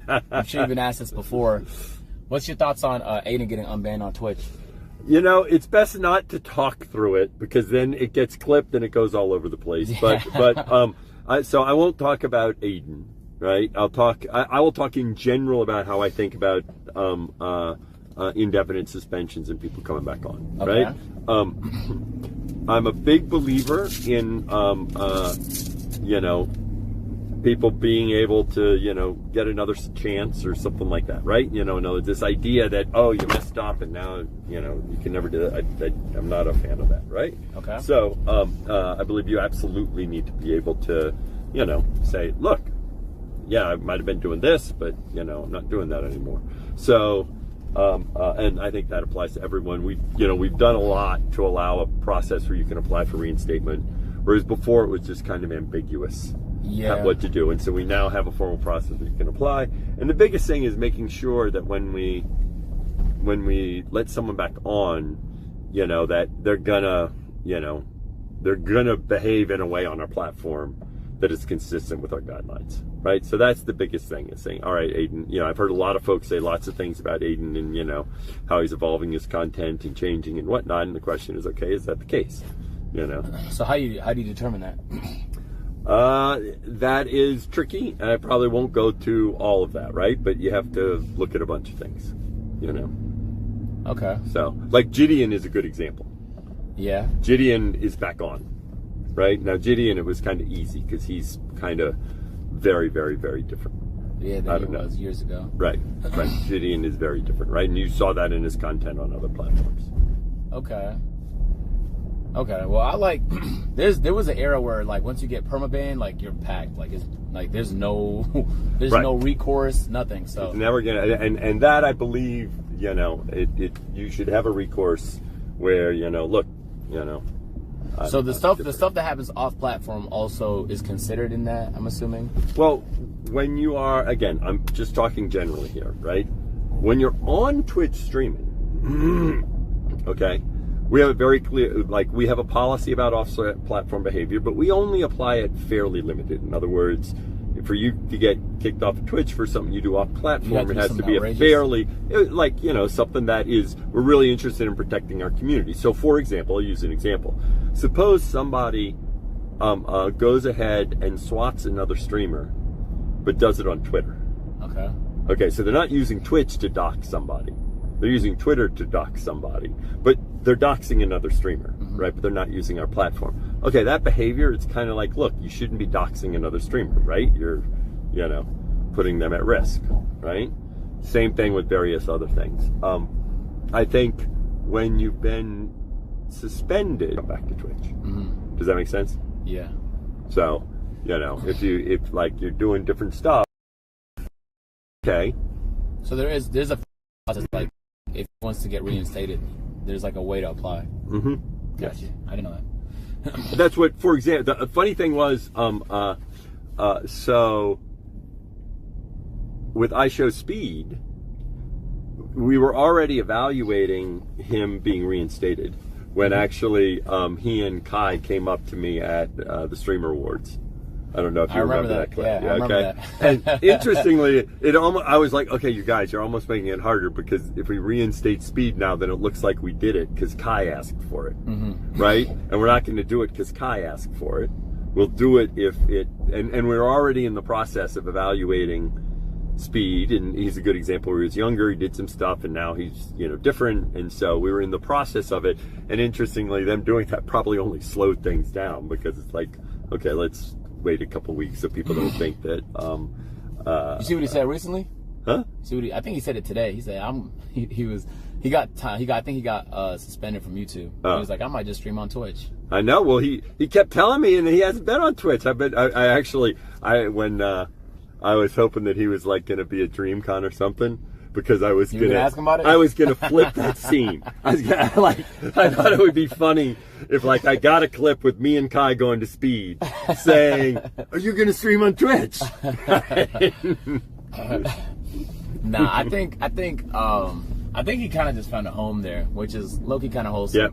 I'm sure you've been asked this before. What's your thoughts on Adin getting unbanned on Twitch? You know, it's best not to talk through it because then it gets clipped and it goes all over the place. Yeah. So I won't talk about Adin, right? I will talk in general about how I think about indefinite suspensions and people coming back on, okay. right? I'm a big believer in you know, people being able to, you know, get another chance or something like that, right? You know, no, this idea that, oh, you messed up and now, you know, you can never do that. I'm not a fan of that, right? Okay. So I believe you absolutely need to be able to, you know, say, look, yeah, I might have been doing this, but, you know, I'm not doing that anymore. So, and I think that applies to everyone. We've done a lot to allow a process where you can apply for reinstatement, whereas before it was just kind of ambiguous. Yeah. What to do, and so we now have a formal process where you can apply. And the biggest thing is making sure that when we let someone back on, you know, that they're gonna behave in a way on our platform that is consistent with our guidelines, right? So that's the biggest thing, is saying, all right, Adin, you know, I've heard a lot of folks say lots of things about Adin and, you know, how he's evolving his content and changing and whatnot, and the question is, okay, is that the case? You know. So how do you determine that? That is tricky, and I probably won't go to all of that, right? But you have to look at a bunch of things, you know. Okay. So, like Gideon is a good example. Yeah. Gideon is back on, right? Now, Gideon, it was kind of easy because he's kind of very, very, very different. Yeah, than he was years ago. Right, right. Gideon is very different, right? And you saw that in his content on other platforms. Okay. Okay, well, I like, there was an era where, like, once you get permaban, like, you're packed. Like, it's like there's no right. no recourse, nothing. So it's never gonna, and that I believe, you know, you should have a recourse where, you know, look, you know. So the stuff that happens off platform also is considered in that, I'm assuming. Well, when you are, again, I'm just talking generally here, right? When you're on Twitch streaming, okay. We have a very clear, like, we have a policy about off-platform behavior, but we only apply it fairly limited. In other words, for you to get kicked off of Twitch for something you do off-platform, it has to be outrageous. A fairly, like, you know, something that is, we're really interested in protecting our community. So, for example, I'll use an example. Suppose somebody goes ahead and swats another streamer, but does it on Twitter. Okay. Okay, so they're not using Twitch to dox somebody. They're using Twitter to dox somebody, but they're doxing another streamer, right? But they're not using our platform. Okay, that behavior, it's kind of like, look, you shouldn't be doxing another streamer, right? You're, you know, putting them at risk, right? Same thing with various other things. I think when you've been suspended, come back to Twitch. Does that make sense? Yeah. So, you know, if like you're doing different stuff, okay. So there's a process, like, if he wants to get reinstated, there's like a way to apply. Yes. Gotcha. I didn't know that. That's what, for example, the funny thing was, so with iShowSpeed, we were already evaluating him being reinstated when actually he and Kai came up to me at the Streamer Awards. I don't know if you remember that clip. Yeah, I remember that. And interestingly, I was like, okay, you guys, you're almost making it harder, because if we reinstate Speed now, then it looks like we did it because Kai asked for it, right? And we're not going to do it because Kai asked for it. We'll do it if it, and we're already in the process of evaluating Speed, and he's a good example where he was younger, he did some stuff, and now he's, you know, different, and so we were in the process of it. And interestingly, them doing that probably only slowed things down, because it's like, okay, let's wait a couple weeks so people don't think that. You see what he said recently? Huh? See what I think he said it today. He said he got suspended from YouTube. He was like, I might just stream on Twitch. I know. Well, he kept telling me, and he hasn't been on Twitch. When I was hoping that he was like going to be at DreamCon or something, because I was going to ask him about it. I was going to flip that scene. I thought it would be funny if, like, I got a clip with me and Kai going to Speed saying, "Are you going to stream on Twitch?" Nah, I think he kind of just found a home there, which is low-key kind of wholesome. Yep.